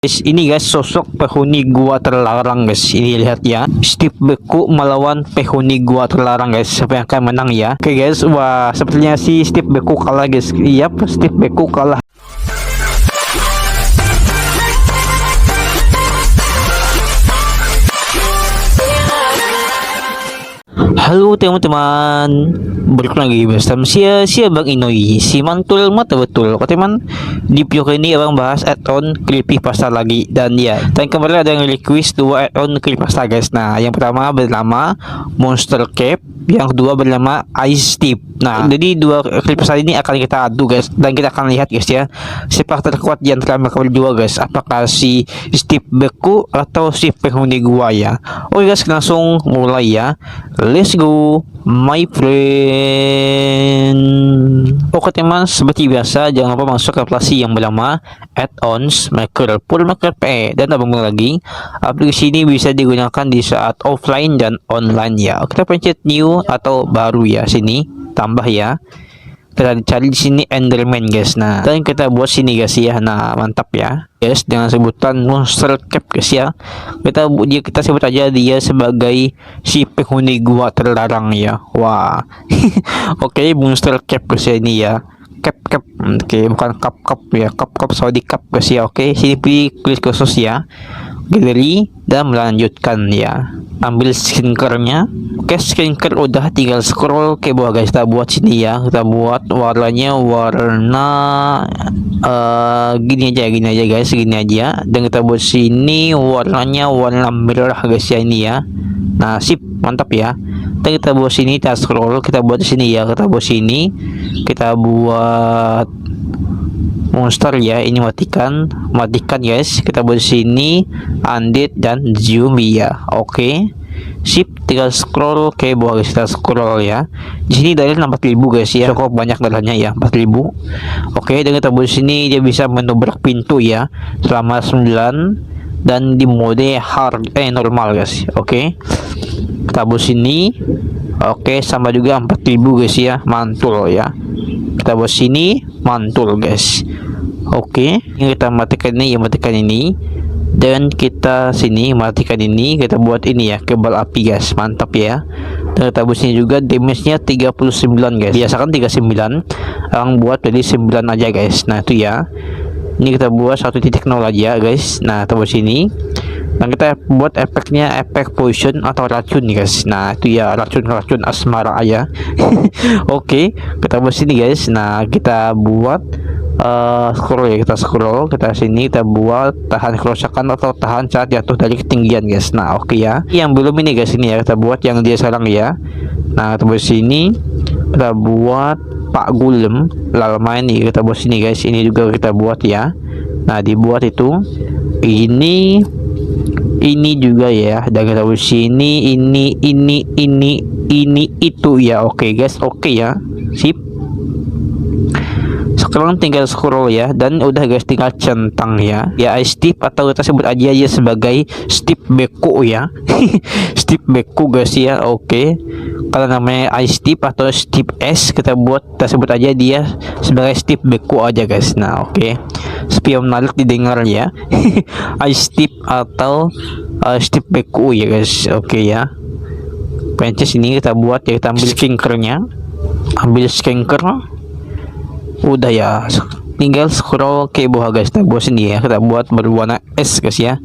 Guys, ini guys sosok penghuni gua terlarang guys. Ini lihat ya, Steve Beku melawan penghuni gua terlarang guys. Siapa yang akan menang ya? Oke guys, wah sepertinya si Steve Beku kalah guys. Iya, Steve Beku kalah. Halo teman-teman, balik lagi bersama saya Bang Inoi. Si mantul mata betul kata teman. Di video ini abang bahas add-on creepypasta lagi. Dan ya, dan kemarin ada yang request dua add-on creepypasta guys. Nah, yang pertama bernama Monster Cap, yang kedua bernama Ice Tip. Nah, jadi dua creepypasta ini akan kita adu guys. Dan kita akan lihat guys ya, siapa terkuat di antara mereka berdua guys. Apakah si Steve Beku atau si penghuni gua ya. Oke guys, langsung mulai ya. Let's go my friend. Oke teman, seperti biasa jangan lupa masuk ke aplikasi yang bernama Add-ons Maker Full Maker PE. Dan abang lagi, aplikasi ini bisa digunakan di saat offline dan online ya. Kita pencet new atau baru ya, sini tambah ya. Kita cari di sini Enderman guys. Nah, dan kita buat sini guys ya. Nah, mantap ya guys, dengan sebutan Monster Cap guys ya. Kita sebut aja dia sebagai si penghuni gua terlarang ya. Wah. Oke, Monster Cap guys ya ini ya. Cap. Oke, bukan cup ya. Cup Saudi Cup guys ya. Oke, sini pilih klik khusus ya. Galeri dan melanjutkan ya. Ambil screencare-nya. Oke, screencare udah, tinggal scroll ke bawah guys. Kita buat sini ya. Kita buat warnanya warna gini aja guys, gini aja. Dan kita buat sini warnanya warna merah guys ya ini ya. Nah, sip, mantap ya. Dan kita buat sini, kita scroll, kita buat sini ya. Kita buat sini, kita buat monster ya, ini matikan guys. Kita buat sini undead dan zombie ya. Oke, sip, tinggal scroll ke bawah guys. Kita scroll ya. Di sini darahnya 4000 guys ya, cukup banyak darahnya ya, 4000. Oke, dan kita buat sini dia bisa menobrak pintu ya selama 9 dan di mode hard normal guys. Oke, kita buat sini. Oke, sama juga 4000 guys ya, mantul ya. Kita buat sini mantul guys. Oke, ini kita matikan ini, matikan ini, dan kita sini matikan ini. Kita buat ini ya, kebal api guys, mantap ya. Dan kita buat sini juga damage-nya 39 guys. Biasakan 39, orang buat jadi 9 aja guys. Nah itu ya, ini kita buat 1.0 aja guys. Nah kita buat sini, dan kita buat efeknya efek poison atau racun guys. Nah itu ya, racun asmara aja. Oke, kita buat sini guys. Nah kita buat scroll ya, kita scroll, kita sini, kita buat tahan kerusakan atau tahan saat jatuh dari ketinggian guys. Nah oke ya, yang belum ini guys, ini ya kita buat yang dia sekarang ya. Nah kita buat sini, kita buat Pak Gulem Lalma ini, kita buat sini guys. Ini juga kita buat ya. Nah dibuat itu ini juga ya. Dan kita buat sini ini itu ya. Oke guys, oke ya, sip. Sekarang tinggal scroll ya, dan udah guys, tinggal centang ya. Ya Ice Tip atau kita sebut aja sebagai Steve Beku ya. Steve Beku guys ya. Oke, kalau namanya Ice Tip atau Steve S, kita sebut aja dia sebagai Steve Beku aja guys. Nah oke, spion menarik didengar ya. Ice Tip atau Steve Beku ya guys. Oke ya, pencet ini kita buat ya. Kita ambil screencare-nya, udah ya, tinggal scroll ke bawah guys. Kita buat sini ya, kita buat berwarna S guys ya,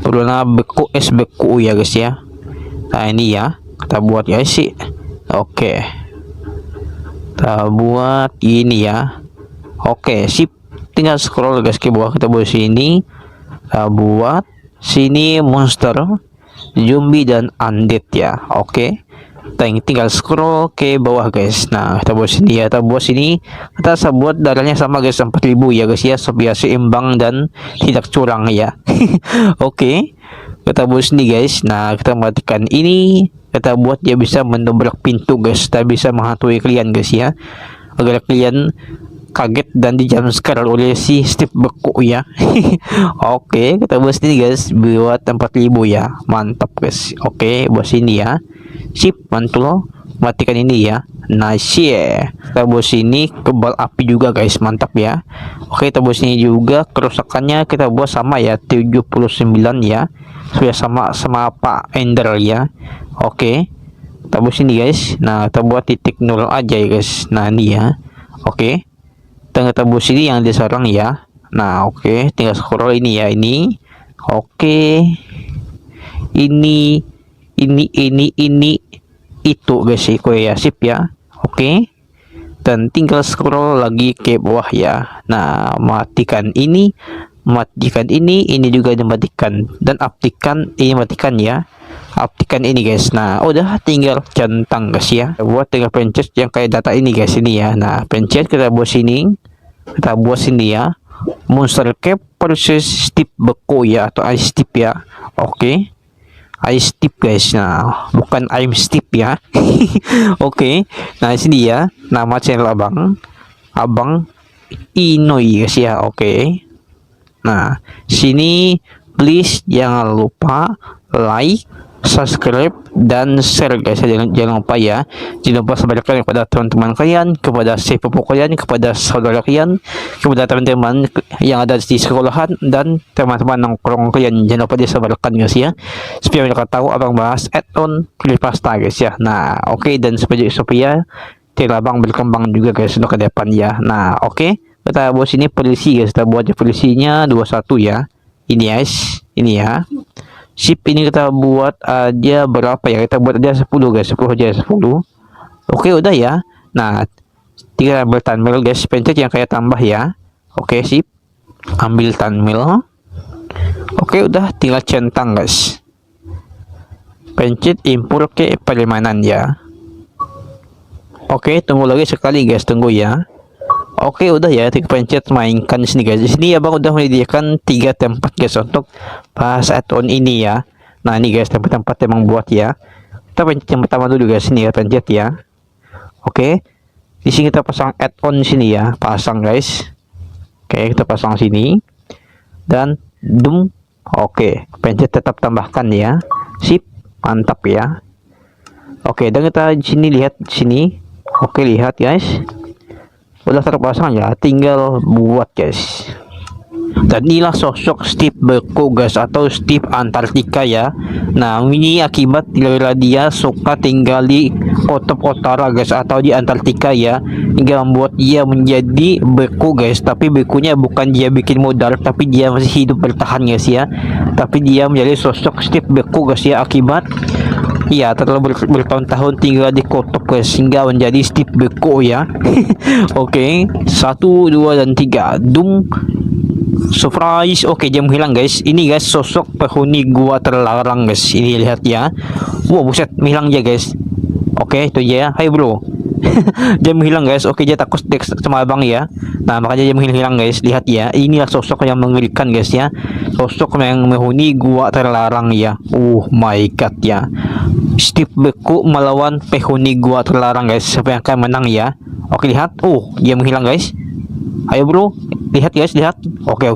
berwarna beku, S beku ya guys ya. Nah ini ya, kita buat ya sih. Oke, kita buat ini ya. Oke, sip, tinggal scroll guys ke bawah. Kita buat sini, kita buat sini monster, zombie dan undead ya. Oke, tinggal scroll ke bawah guys. Nah kita buat sini ya, kita buat darahnya sama guys, 4000 ya guys ya, supaya seimbang dan tidak curang ya. Oke, kita buat sini guys. Nah kita matikan ini, kita buat dia bisa mendobrak pintu guys. Kita bisa menghantui kalian guys ya, agar kalian kaget dan dijumpscare oleh si Steve Beku ya. Oke, kita buat sini guys, buat 4000 ya, mantap guys. Oke, buat sini ya, sip, mantul. matikan ini ya. Nice ya. Tembus sini kebal api juga guys, mantap ya. Oke, tembus sini juga kerusakannya kita buat sama ya, 79 ya. Sudah sama Pak Ender ya. Oke, tembus sini guys. Nah, kita buat titik 0 aja ya guys. Nah, ini ya. Oke, kita tembus sini yang diserang ya. Nah, oke, tinggal scroll ini ya, ini. Oke, ini itu guys ya, sip ya. Oke, dan tinggal scroll lagi ke bawah ya. Nah, matikan ini juga dimatikan, dan aptikan ini matikan ya, aptikan ini guys. Nah, udah tinggal centang guys ya. Buat tinggal pencet yang kayak data ini guys, ini ya. Nah, pencet kita buat sini, ya, monster cap versus Steve Beko ya, atau ice tip ya. Oke, ice tip guys. Nah, bukan I'm Steve ya. Oke, nah sini ya, nama channel abang Inoy guys ya. Oke, nah sini please jangan lupa like, subscribe, dan share guys. Jangan lupa ya, jangan lupa sebarkan kepada teman-teman kalian, kepada sepupu kalian, kepada saudara kalian, kepada teman-teman yang ada di sekolahan, dan teman-teman nongkrong kalian. Jangan lupa disebarkan guys ya, supaya mereka tahu abang bahas add-on creepypasta guys ya. Nah, oke, dan supaya channel abang berkembang juga guys untuk ke depan ya. Nah, oke, kita buat sini polisi guys. Kita buat polisinya 21 ya. Ini guys, ini ya. Sip, ini kita buat aja berapa ya? Kita buat aja 10 guys, 10 aja 10. Oke, udah ya. Nah, tinggal ambil thumbnail guys, pencet yang kayak tambah ya. Oke, sip. Ambil thumbnail. Oke, udah tinggal centang guys. Pencet import ke permanen ya. Oke, tunggu lagi sekali guys, tunggu ya. Oke, udah ya, tinggal pencet mainkan di sini guys. Di sini ya bang udah menyediakan 3 tempat guys untuk bahas add-on ini ya. Nah, ini guys tempat-tempat yang membuat ya. Kita pencet yang pertama dulu guys, ini ya, pencet ya. Oke, di sini kita pasang add-on sini ya, pasang guys. Oke, kita pasang sini dan dum. Oke, pencet tetap tambahkan ya. Sip, mantap ya. Oke, dan kita di sini lihat sini. Oke, lihat guys, udah terpasang ya, tinggal buat guys. Dan inilah sosok Steve Beko guys, atau Steve Antartika ya. Nah, ini akibat dia suka tinggal di kutub utara guys, atau di Antartika ya, hingga membuat dia menjadi beku guys. Tapi bekunya bukan dia bikin modal, tapi dia masih hidup bertahan guys ya. Tapi dia menjadi sosok Steve Beko guys ya, akibat ya terlalu bertahun-tahun tinggal di kutub guys, hingga menjadi Steve Beko ya. Oke, 1, 2, dan 3 dum. Surprise. Oke, dia menghilang guys. Ini guys sosok penghuni gua terlarang guys. Ini lihat ya. Wow, buset, menghilang dia guys. Oke, itu dia. Hai bro. Dia menghilang guys. Oke, dia takut sama abang ya. Nah, makanya dia menghilang guys. Lihat ya. Inilah sosok yang mengerikan guys ya. Sosok yang menghuni gua terlarang ya. Oh my god ya. Steve Beko melawan penghuni gua terlarang guys. Siapa yang akan menang ya? Oke, lihat. Oh, dia menghilang guys. Ayo bro, lihat guys, lihat. Oke.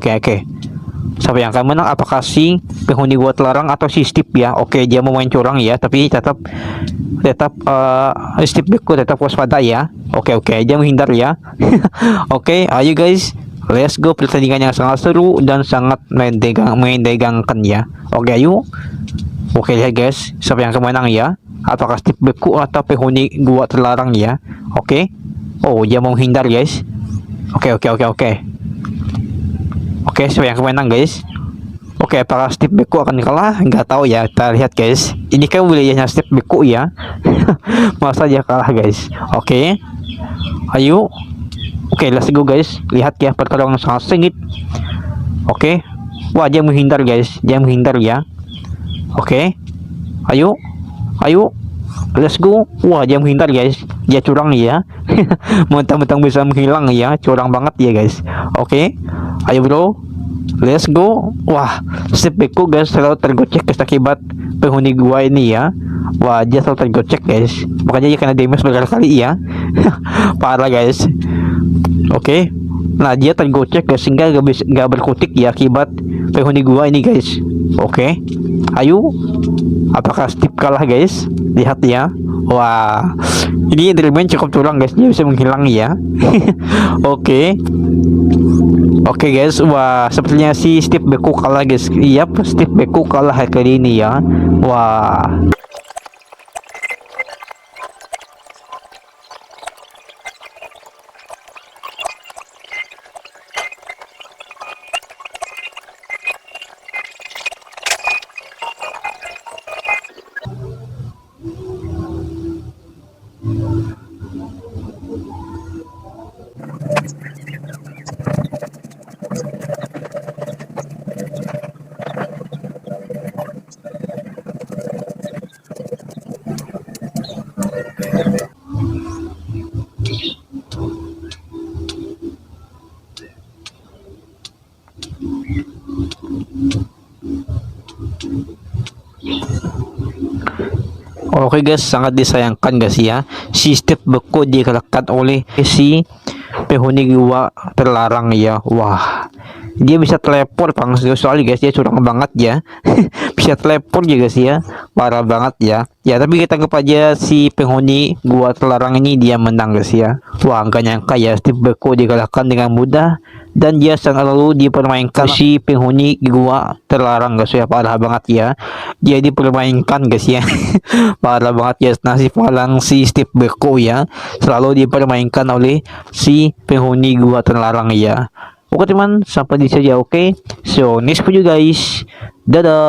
Siapa yang akan menang? Apakah si penghuni gua terlarang atau si Steve ya? Oke, dia mau main curang ya, tapi tetap Steve Beko tetap waspada ya. Oke, dia menghindar ya. Oke, ayo guys, let's go. Pertandingan yang sangat seru dan sangat mendegangkan ya. Oke, ayo. Oke, lihat guys, siapa yang akan menang ya? Apakah Steve Beko atau penghuni gua terlarang ya? Oke. Oh, dia mau menghindar guys. Oke. Oke, siapa yang akan menang guys? Oke, apakah Steve Beko akan kalah? Nggak tahu ya, kita lihat guys. Ini kan wilayahnya Steve Beko ya. Masa dia kalah guys? Oke, ayo. Oke, let's go guys. Lihat ya, pertarungan sangat sengit. Oke, wah dia menghindar guys, dia menghindar ya. Oke, ayo, let's go. Wah, dia menghindar guys, dia curang ya. Mentang-mentang bisa menghilang ya, curang banget ya guys. Oke, ayo bro, let's go. Wah, Steve Beko guys selalu tergocek guys akibat penghuni gua ini ya. Wah, dia selalu tergocek guys, makanya dia kena damage berkali-kali ya. Parah guys. Oke, nah dia tergocek guys sehingga gak berkutik ya akibat penghuni gua ini guys. Oke, ayo. Apakah Steve kalah guys? Lihat ya. Wah, ini Enderman cukup curang guys, dia bisa menghilang ya. Oke. Oke guys, wah sepertinya si Steve Beku kalah guys. Iya, Steve Beku kalah kali ini ya. Wah. Oke guys, sangat disayangkan guys ya. Si Steve Beku dikalahkan oleh si penghuni gua terlarang ya. Wah, dia bisa teleport bang, soalnya guys dia curang banget ya. Bisa teleport ya guys ya, parah banget ya. Ya tapi kita anggap aja si penghuni gua terlarang ini dia menang guys ya. Wah, gak nyangka ya Steve Beku dikalahkan dengan mudah, dan dia sangat lalu dipermainkan si penghuni gua terlarang guys ya, parah banget ya. Dia dipermainkan guys ya. Parah banget ya, nasib palang si Steve Beku ya, selalu dipermainkan oleh si penghuni gua terlarang ya. Oke teman, sampai di saja oke. So next video guys, dadah.